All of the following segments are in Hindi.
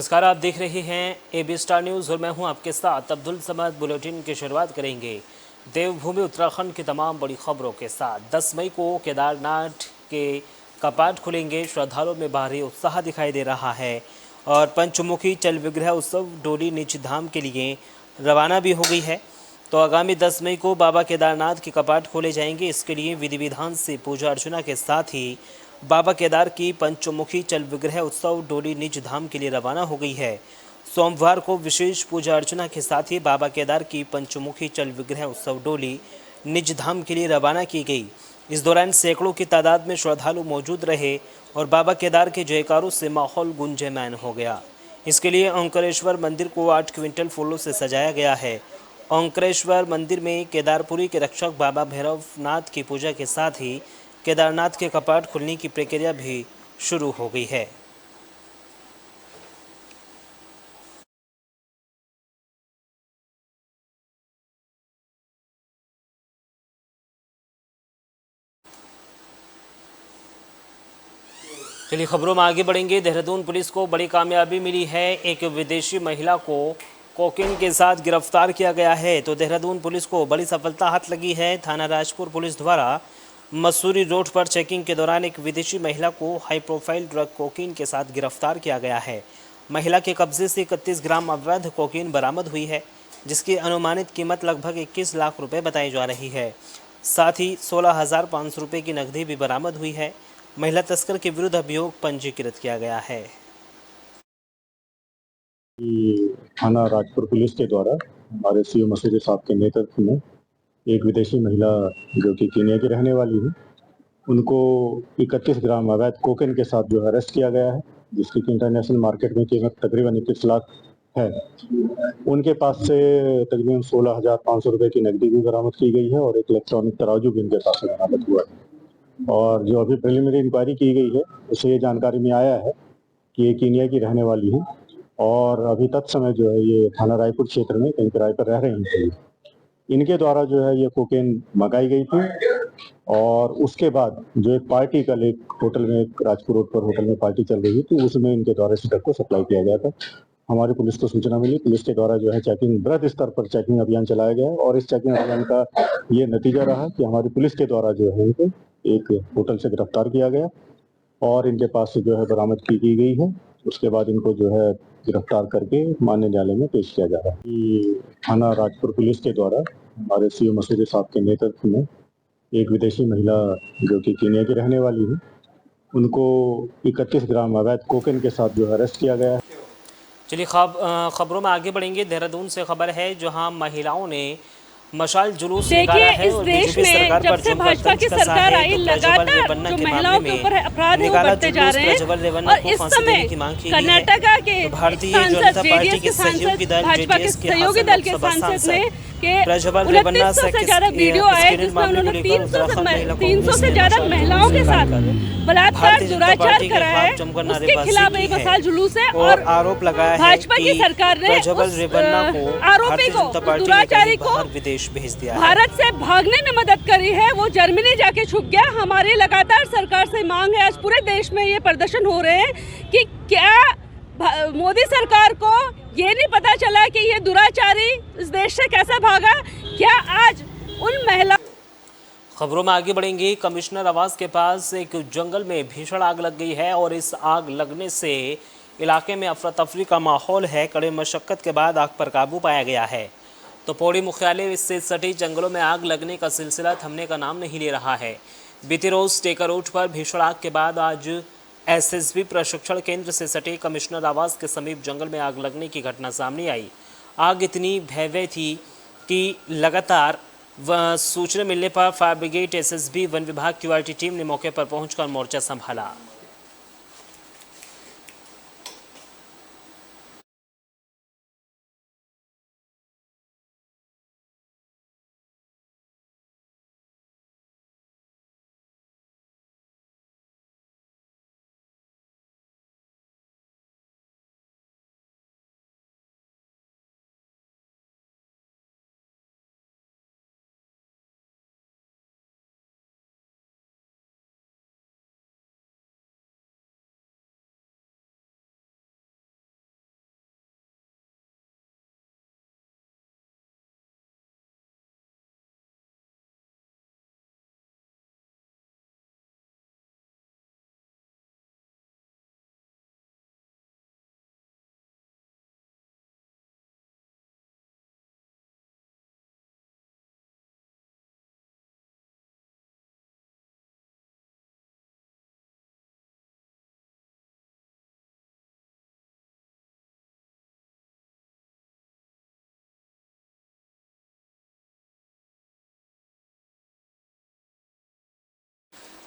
नमस्कार, आप देख रहे हैं एबी स्टार न्यूज़ और मैं हूं आपके साथ अब्दुल समद। बुलेटिन की शुरुआत करेंगे देवभूमि उत्तराखंड की तमाम बड़ी खबरों के साथ। 10 मई को केदारनाथ के कपाट खुलेंगे, श्रद्धालुओं में भारी उत्साह दिखाई दे रहा है और पंचमुखी चल विग्रह उत्सव डोली निज धाम के लिए रवाना भी हो गई है। तो आगामी 10 मई को बाबा केदारनाथ के कपाट खोले जाएंगे। इसके लिए विधि विधान से पूजा अर्चना के साथ ही बाबा केदार की पंचमुखी चल विग्रह उत्सव डोली निज धाम के लिए रवाना हो गई है। सोमवार को विशेष पूजा अर्चना के साथ ही बाबा केदार की पंचमुखी चल विग्रह उत्सव डोली निज धाम के लिए रवाना की गई। इस दौरान सैकड़ों की तादाद में श्रद्धालु मौजूद रहे और बाबा केदार के जयकारों से माहौल गुंजयमान हो गया। इसके लिए ओंकारेश्वर मंदिर को 8 क्विंटल फूलों से सजाया गया है। ओंकारेश्वर मंदिर में केदारपुरी के रक्षक बाबा भैरवनाथ की पूजा के साथ ही केदारनाथ के कपाट खुलने की प्रक्रिया भी शुरू हो गई है। चलिए खबरों में आगे बढ़ेंगे। देहरादून पुलिस को बड़ी कामयाबी मिली है। एक विदेशी महिला को कोकीन के साथ गिरफ्तार किया गया है। तो देहरादून पुलिस को बड़ी सफलता हाथ लगी है। थाना राजपुर पुलिस द्वारा मसूरी रोड पर चेकिंग के दौरान एक विदेशी महिला को हाई प्रोफाइल ड्रग कोकीन के साथ गिरफ्तार किया गया है। महिला के कब्जे से 31 ग्राम अवैध कोकीन बरामद हुई है, जिसकी अनुमानित कीमत लगभग 21 लाख रुपए बताई जा रही है। साथ ही 16,500 रुपये की नकदी भी बरामद हुई है। महिला तस्कर के विरुद्ध अभियोग पंजीकृत किया गया है। थाना राजपुर पुलिस के द्वारा हमारे सीओ मसूरी साहब के नेतृत्व में एक विदेशी महिला जो कि कीनिया की रहने वाली है, उनको 31 ग्राम अवैध कोकेन के साथ जो अरेस्ट किया गया है, जिसकी इंटरनेशनल मार्केट में कीमत तकरीबन 21 लाख है। उनके पास से तकरीबन 16,500 रुपये की नकदी भी बरामद की गई है और एक इलेक्ट्रॉनिक तराजू भी उनके पास से बरामद हुआ है। और जो अभी प्रिलिमिनरी इंक्वायरी की गई है, उससे ये जानकारी में आया है कि ये कीनिया की रहने वाली है और अभी तत्समय जो है ये थाना रायपुर क्षेत्र में कहीं किराए पर रह रही थी। इनके द्वारा जो है ये कोकेन मंगाई गई थी और उसके बाद जो एक पार्टी कल एक होटल में, एक राजपुर रोड पर होटल में पार्टी चल रही थी, उसमें इनके द्वारा इस ड्रग को सप्लाई किया गया था। हमारी पुलिस को सूचना मिली, पुलिस के द्वारा जो है चेकिंग, बृहद स्तर पर चेकिंग अभियान चलाया गया और इस चेकिंग अभियान का ये नतीजा रहा कि हमारी पुलिस के द्वारा जो है इनको एक होटल से गिरफ्तार किया गया और इनके पास से जो है बरामद की गई है। उसके बाद इनको जो है गिरफ्तार करके माननीय न्यायालय में पेश किया जा रहा है। थाना राजपुर पुलिस के द्वारा हमारे सीओ मसूरी साहब के नेतृत्व में एक विदेशी महिला जो कि कीनिया की रहने वाली है, उनको 31 ग्राम अवैध कोकेन के साथ जो अरेस्ट किया गया है। चलिए खबरों में आगे बढ़ेंगे। देहरादून से खबर है, जहां महिलाओं ने मशाल जुलूस निकाला है और बीजेपी सरकार पर जब से भाजपा की सरकार आई, लगातार जो महिलाओं के ऊपर अपराध है वो बढ़ते जा रहे हैं। और इस समय कर्नाटका के सांसद, जेडीएस के सांसद, भाजपा के सहयोगी दल के सांसद ने के 2900 से ज्यादा वीडियो आए जिसमें उन्होंने 300 से ज्यादा महिलाओं के साथ बलात्कार, दुराचार करा है। उसके खिलाफ एक मशाल जुलूस है और आरोप लगाया है भाजपा की सरकार ने आरोपी को, दुराचारी को भेज दिया। भारत से भागने में मदद करी है। वो जर्मनी जाके छुप गया। हमारी लगातार सरकार से मांग है, आज पूरे देश में ये प्रदर्शन हो रहे हैं कि क्या मोदी सरकार को ये नहीं पता चला कि ये दुराचारी इस देश से कैसे भागा? क्या आज उन महिला। खबरों में आगे बढ़ेंगे। कमिश्नर आवास के पास एक जंगल में भीषण आग लग गई है और इस आग लगने से इलाके में अफरा तफरी का माहौल है। कड़े मशक्कत के बाद आग पर काबू पाया गया है। तो पौड़ी मुख्यालय से सटी जंगलों में आग लगने का सिलसिला थमने का नाम नहीं ले रहा है। बीती रोज टेकर रोड पर भीषण आग के बाद आज एसएसबी प्रशिक्षण केंद्र से सटे कमिश्नर आवास के समीप जंगल में आग लगने की घटना सामने आई। आग इतनी भयावह थी कि लगातार सूचना मिलने पर फायर ब्रिगेड, एसएसबी, वन विभाग की क्यूआरटी टीम ने मौके पर पहुंचकर मोर्चा संभाला।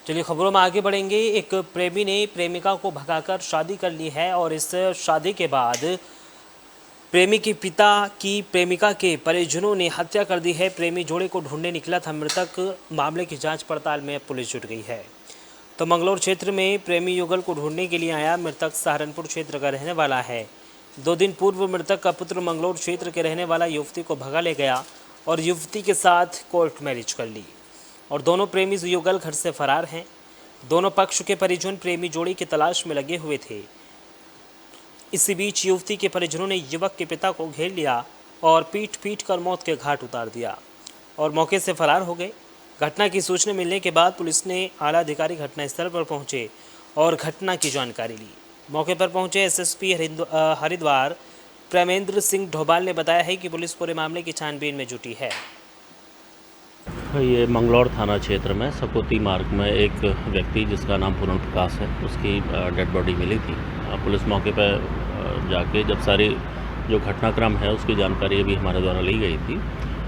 चलिए खबरों में आगे बढ़ेंगे। एक प्रेमी ने प्रेमिका को भगाकर शादी कर ली है और इस शादी के बाद प्रेमी के पिता की प्रेमिका के परिजनों ने हत्या कर दी है। प्रेमी जोड़े को ढूंढने निकला था मृतक। मामले की जांच पड़ताल में पुलिस जुट गई है। तो मंगलौर क्षेत्र में प्रेमी युगल को ढूंढने के लिए आया मृतक सहारनपुर क्षेत्र का रहने वाला है। 2 दिन पूर्व मृतक का पुत्र मंगलौर क्षेत्र के रहने वाला युवती को भगा ले गया और युवती के साथ कोर्ट मैरिज कर ली और दोनों प्रेमी युगल घर से फरार हैं। दोनों पक्ष के परिजन प्रेमी जोड़ी की तलाश में लगे हुए थे। इसी बीच युवती के परिजनों ने युवक के पिता को घेर लिया और पीट कर मौत के घाट उतार दिया और मौके से फरार हो गए। घटना की सूचना मिलने के बाद पुलिस ने आला अधिकारी घटनास्थल पर पहुंचे और घटना की जानकारी ली। मौके पर पहुंचे एसएसपी हरिद्वार प्रेमेंद्र सिंह ढोबाल ने बताया है कि पुलिस पूरे मामले की छानबीन में जुटी है। ये मंगलौर थाना क्षेत्र में सकोती मार्ग में एक व्यक्ति जिसका नाम पूर्ण प्रकाश है, उसकी डेड बॉडी मिली थी। पुलिस मौके पर जाके जब सारी जो घटनाक्रम है उसकी जानकारी अभी हमारे द्वारा ली गई थी,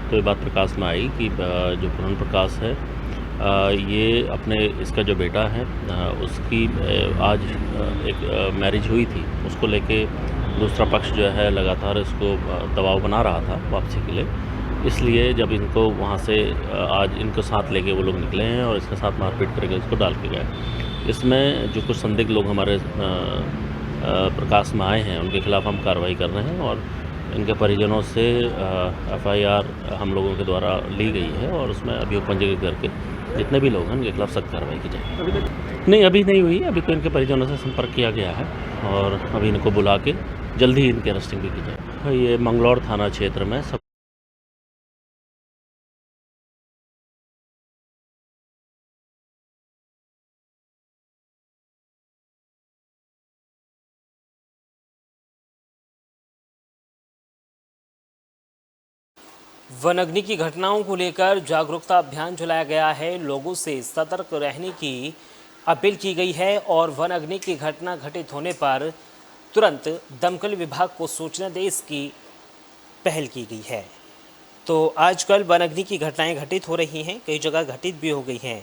तो ये बात प्रकाश में आई कि जो पूर्ण प्रकाश है ये अपने इसका जो बेटा है उसकी आज एक मैरिज हुई थी, उसको लेके दूसरा पक्ष जो है लगातार इसको दबाव बना रहा था वापसी के लिए। इसलिए जब इनको वहाँ से आज इनको साथ लेके वो लोग निकले हैं और इसके साथ मारपीट करके इसको डाल के गए। इसमें जो कुछ संदिग्ध लोग हमारे प्रकाश में आए हैं उनके खिलाफ़ हम कार्रवाई कर रहे हैं और इनके परिजनों से FIR हम लोगों के द्वारा ली गई है और उसमें अभियोग पंजीकृत करके जितने भी लोग हैं उनके खिलाफ सख्त कार्रवाई की जाएगी। नहीं, अभी नहीं हुई, अभी तो इनके परिजनों से संपर्क किया गया है और अभी इनको बुला के जल्दी ही इनकी अरेस्टिंग भी की जाएगी। ये मंगलौर थाना क्षेत्र में वन अग्नि की घटनाओं को लेकर जागरूकता अभियान चलाया गया है। लोगों से सतर्क रहने की अपील की गई है और वन अग्नि की घटना घटित होने पर तुरंत दमकल विभाग को सूचना दे इसकी पहल की गई है। तो आजकल वन अग्नि की घटनाएं घटित हो रही हैं, कई जगह घटित भी हो गई हैं।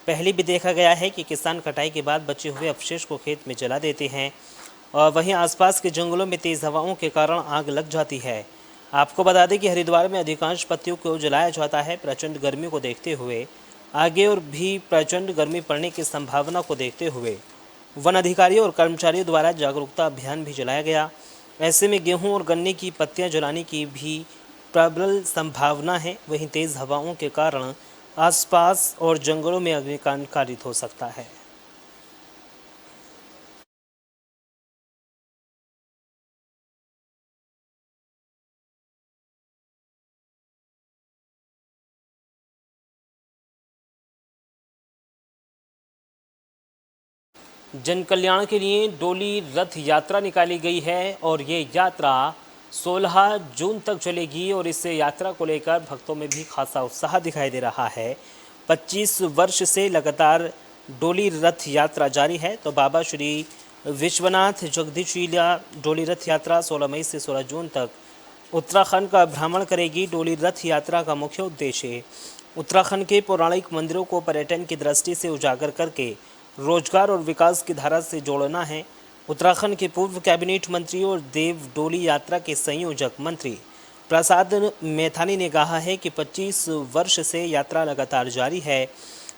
पहले भी देखा गया है कि किसान कटाई के बाद बचे हुए अवशेष को खेत में जला देते हैं और वहीं आसपास के जंगलों में तेज़ हवाओं के कारण आग लग जाती है। आपको बता दें कि हरिद्वार में अधिकांश पत्तियों को जलाया जाता है। प्रचंड गर्मी को देखते हुए आगे और भी प्रचंड गर्मी पड़ने की संभावना को देखते हुए वन अधिकारियों और कर्मचारियों द्वारा जागरूकता अभियान भी चलाया गया। ऐसे में गेहूं और गन्ने की पत्तियां जलाने की भी प्रबल संभावना है। वहीं तेज़ हवाओं के कारण आसपास और जंगलों में अग्निकांड कारित हो सकता है। जन कल्याण के लिए डोली रथ यात्रा निकाली गई है और ये यात्रा 16 जून तक चलेगी और इस यात्रा को लेकर भक्तों में भी खासा उत्साह दिखाई दे रहा है। 25 वर्ष से लगातार डोली रथ यात्रा जारी है। तो बाबा श्री विश्वनाथ जगदीशिला डोली रथ यात्रा 16 मई से 16 जून तक उत्तराखंड का भ्रमण करेगी। डोली रथ यात्रा का मुख्य उद्देश्य उत्तराखंड के पौराणिक मंदिरों को पर्यटन की दृष्टि से उजागर करके रोजगार और विकास की धारा से जोड़ना है। उत्तराखंड के पूर्व कैबिनेट मंत्री और देव डोली यात्रा के संयोजक मंत्री प्रसाद मैथानी ने कहा है कि 25 वर्ष से यात्रा लगातार जारी है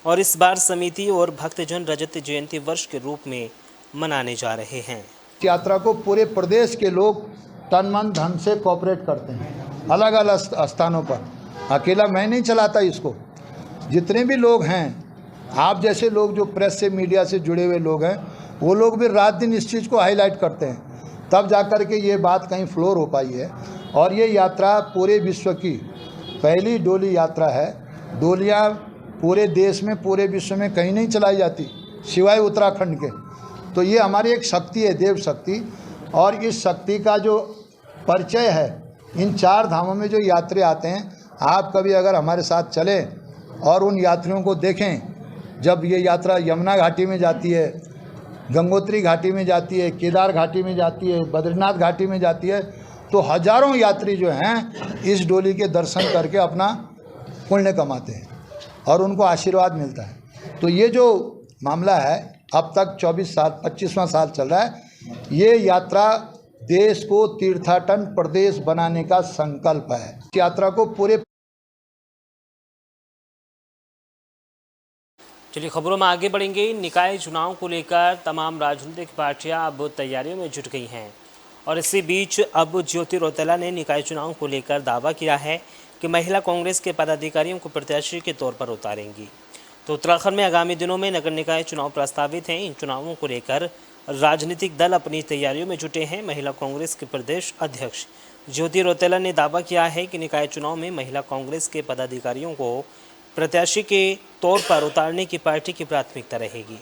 और इस बार समिति और भक्तजन रजत जयंती वर्ष के रूप में मनाने जा रहे हैं। यात्रा को पूरे प्रदेश के लोग तन मन धन से कोऑपरेट करते हैं, अलग अलग स्थानों पर। अकेला मैं नहीं चलाता इसको, जितने भी लोग हैं, आप जैसे लोग जो प्रेस से मीडिया से जुड़े हुए लोग हैं, वो लोग भी रात दिन इस चीज़ को हाईलाइट करते हैं, तब जाकर के ये बात कहीं फ्लोर हो पाई है। और ये यात्रा पूरे विश्व की पहली डोली यात्रा है। डोलियाँ पूरे देश में, पूरे विश्व में कहीं नहीं चलाई जाती सिवाय उत्तराखंड के। तो ये हमारी एक शक्ति है, देव शक्ति। और इस शक्ति का जो परिचय है इन 4 धामों में जो यात्री आते हैं, आप कभी अगर हमारे साथ चलें और उन यात्रियों को देखें, जब ये यात्रा यमुना घाटी में जाती है, गंगोत्री घाटी में जाती है, केदार घाटी में जाती है, बद्रीनाथ घाटी में जाती है, तो हजारों यात्री जो हैं इस डोली के दर्शन करके अपना पुण्य कमाते हैं और उनको आशीर्वाद मिलता है। तो ये जो मामला है। अब तक 24 साल 25वां साल चल रहा है। ये यात्रा देश को तीर्थाटन प्रदेश बनाने का संकल्प है। इस यात्रा को पूरे चलिए खबरों में आगे बढ़ेंगे। निकाय चुनाव को लेकर तमाम राजनीतिक पार्टियां अब तैयारियों में जुट गई हैं और इसी बीच अब ज्योति रौतेला ने निकाय चुनाव को लेकर दावा किया है कि महिला कांग्रेस के पदाधिकारियों को प्रत्याशी के तौर पर उतारेंगी। तो उत्तराखंड में आगामी दिनों में नगर निकाय चुनाव प्रस्तावित हैं। इन चुनावों को लेकर राजनीतिक दल अपनी तैयारियों में जुटे हैं। महिला कांग्रेस के प्रदेश अध्यक्ष ज्योति रौतेला ने दावा किया है कि निकाय चुनाव में महिला कांग्रेस के पदाधिकारियों को प्रत्याशी के तौर पर उतारने की पार्टी की प्राथमिकता रहेगी।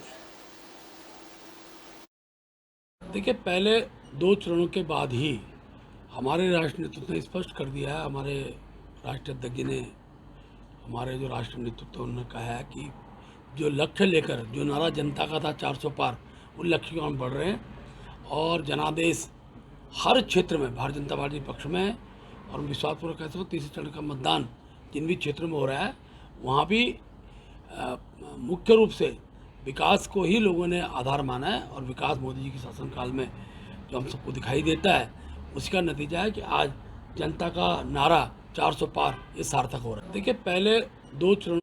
देखिए, पहले 2 चरणों के बाद ही हमारे राष्ट्र नेतृत्व ने स्पष्ट कर दिया है, हमारे राष्ट्रीय अध्यक्ष ने, हमारे जो राष्ट्रीय नेतृत्व उन्होंने कहा है कि जो लक्ष्य लेकर, जो नारा जनता का था 400 पार, उन लक्ष्य को हम बढ़ रहे हैं और जनादेश हर क्षेत्र में भारतीय जनता पार्टी पक्ष में है। और विश्वासपूर्वक कह सकते हो तीसरे चरण का मतदान जिन भी क्षेत्रों में हो रहा है वहाँ भी मुख्य रूप से विकास को ही लोगों ने आधार माना है और विकास मोदी जी के शासनकाल में जो हम सबको दिखाई देता है उसका नतीजा है कि आज जनता का नारा 400 पार ये सार्थक हो रहा है। देखिए, पहले 2 चरण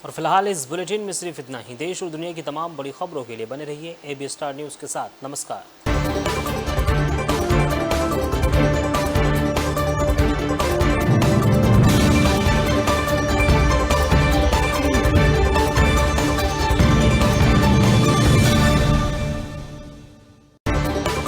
और फिलहाल इस बुलेटिन में सिर्फ इतना ही। देश और दुनिया की तमाम बड़ी खबरों के लिए बने रहिए AB स्टार न्यूज़ के साथ। नमस्कार।